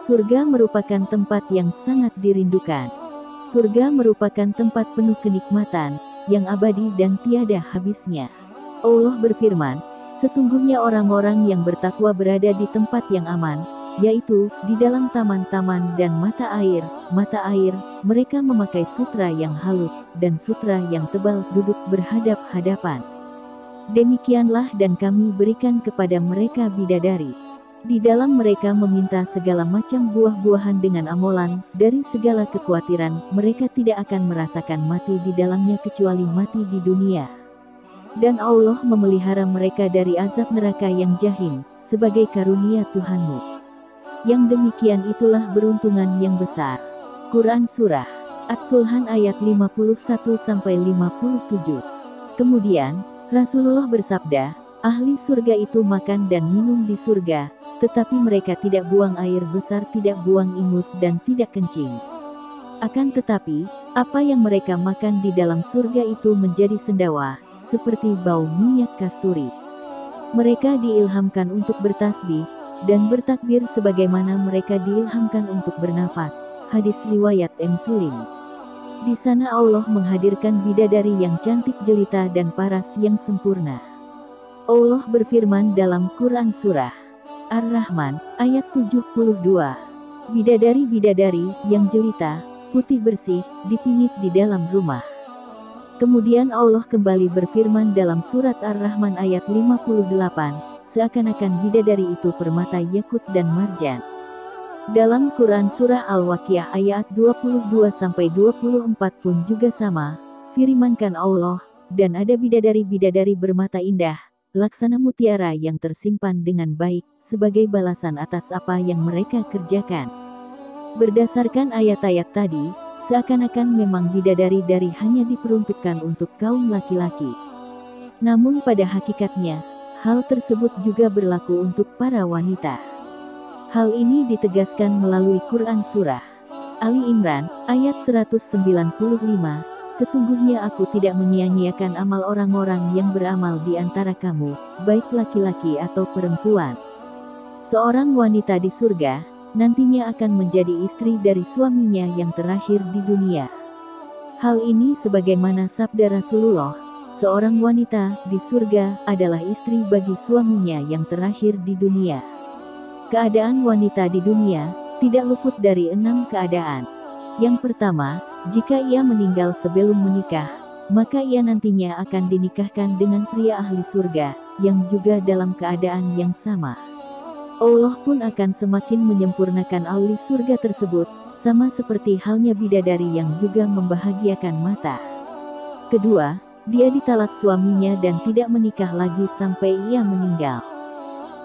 Surga merupakan tempat yang sangat dirindukan. Surga merupakan tempat penuh kenikmatan, yang abadi dan tiada habisnya. Allah berfirman, sesungguhnya orang-orang yang bertakwa berada di tempat yang aman, yaitu di dalam taman-taman dan mata air. Mereka memakai sutra yang halus dan sutra yang tebal, duduk berhadap-hadapan. Demikianlah dan kami berikan kepada mereka bidadari. Di dalam mereka meminta segala macam buah-buahan dengan amolan, dari segala kekhawatiran, mereka tidak akan merasakan mati di dalamnya kecuali mati di dunia. Dan Allah memelihara mereka dari azab neraka yang jahim, sebagai karunia Tuhanmu. Yang demikian itulah beruntungan yang besar. Quran Surah At-Sulhan ayat 51-57. Kemudian, Rasulullah bersabda, ahli surga itu makan dan minum di surga, tetapi mereka tidak buang air besar, tidak buang ingus dan tidak kencing. Akan tetapi, apa yang mereka makan di dalam surga itu menjadi sendawa, seperti bau minyak kasturi. Mereka diilhamkan untuk bertasbih dan bertakbir sebagaimana mereka diilhamkan untuk bernafas. Hadis riwayat Muslim. Di sana Allah menghadirkan bidadari yang cantik jelita dan paras yang sempurna. Allah berfirman dalam Quran Surah Ar-Rahman, ayat 72. Bidadari-bidadari yang jelita, putih bersih, dipingit di dalam rumah. Kemudian Allah kembali berfirman dalam surat Ar-Rahman ayat 58, seakan-akan bidadari itu permata yakut dan marjan. Dalam Quran Surah Al-Waqiah ayat 22-24 pun juga sama, firmankan Allah, dan ada bidadari-bidadari bermata indah, laksana mutiara yang tersimpan dengan baik, sebagai balasan atas apa yang mereka kerjakan. Berdasarkan ayat-ayat tadi, seakan-akan memang bidadari dari hanya diperuntukkan untuk kaum laki-laki. Namun pada hakikatnya, hal tersebut juga berlaku untuk para wanita. Hal ini ditegaskan melalui Quran Surah Ali Imran, ayat 195, sesungguhnya aku tidak menyia-nyiakan amal orang-orang yang beramal di antara kamu, baik laki-laki atau perempuan. Seorang wanita di surga, nantinya akan menjadi istri dari suaminya yang terakhir di dunia. Hal ini sebagaimana sabda Rasulullah, seorang wanita di surga adalah istri bagi suaminya yang terakhir di dunia. Keadaan wanita di dunia tidak luput dari 6 keadaan. Yang pertama, jika ia meninggal sebelum menikah, maka ia nantinya akan dinikahkan dengan pria ahli surga, yang juga dalam keadaan yang sama. Allah pun akan semakin menyempurnakan ahli surga tersebut, sama seperti halnya bidadari yang juga membahagiakan mata. Kedua, dia ditalak suaminya dan tidak menikah lagi sampai ia meninggal.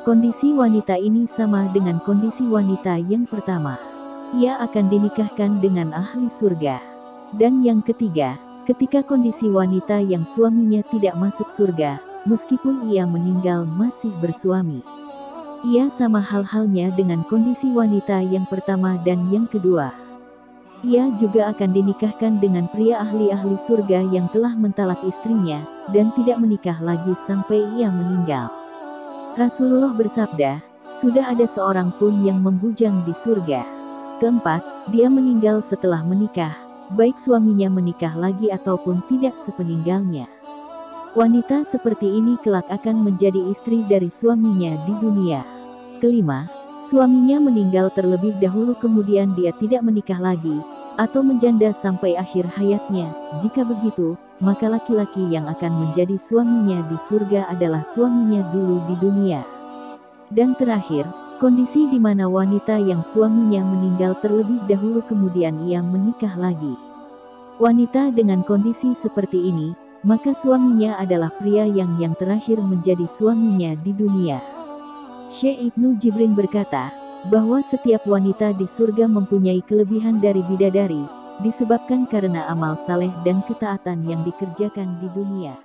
Kondisi wanita ini sama dengan kondisi wanita yang pertama. Ia akan dinikahkan dengan ahli surga. Dan yang ketiga, ketika kondisi wanita yang suaminya tidak masuk surga, meskipun ia meninggal masih bersuami. Ia sama hal-halnya dengan kondisi wanita yang pertama dan yang kedua. Ia juga akan dinikahkan dengan pria ahli-ahli surga yang telah mentalak istrinya, dan tidak menikah lagi sampai ia meninggal. Rasulullah bersabda, sudah ada seorang pun yang membujang di surga. Keempat, dia meninggal setelah menikah, baik suaminya menikah lagi ataupun tidak sepeninggalnya. Wanita seperti ini kelak akan menjadi istri dari suaminya di dunia. Kelima, suaminya meninggal terlebih dahulu kemudian dia tidak menikah lagi, atau menjanda sampai akhir hayatnya. Jika begitu, maka laki-laki yang akan menjadi suaminya di surga adalah suaminya dulu di dunia. Dan terakhir, kondisi di mana wanita yang suaminya meninggal terlebih dahulu kemudian ia menikah lagi. Wanita dengan kondisi seperti ini, maka suaminya adalah pria yang terakhir menjadi suaminya di dunia. Syekh Ibnu Jibrin berkata, bahwa setiap wanita di surga mempunyai kelebihan dari bidadari, disebabkan karena amal saleh dan ketaatan yang dikerjakan di dunia.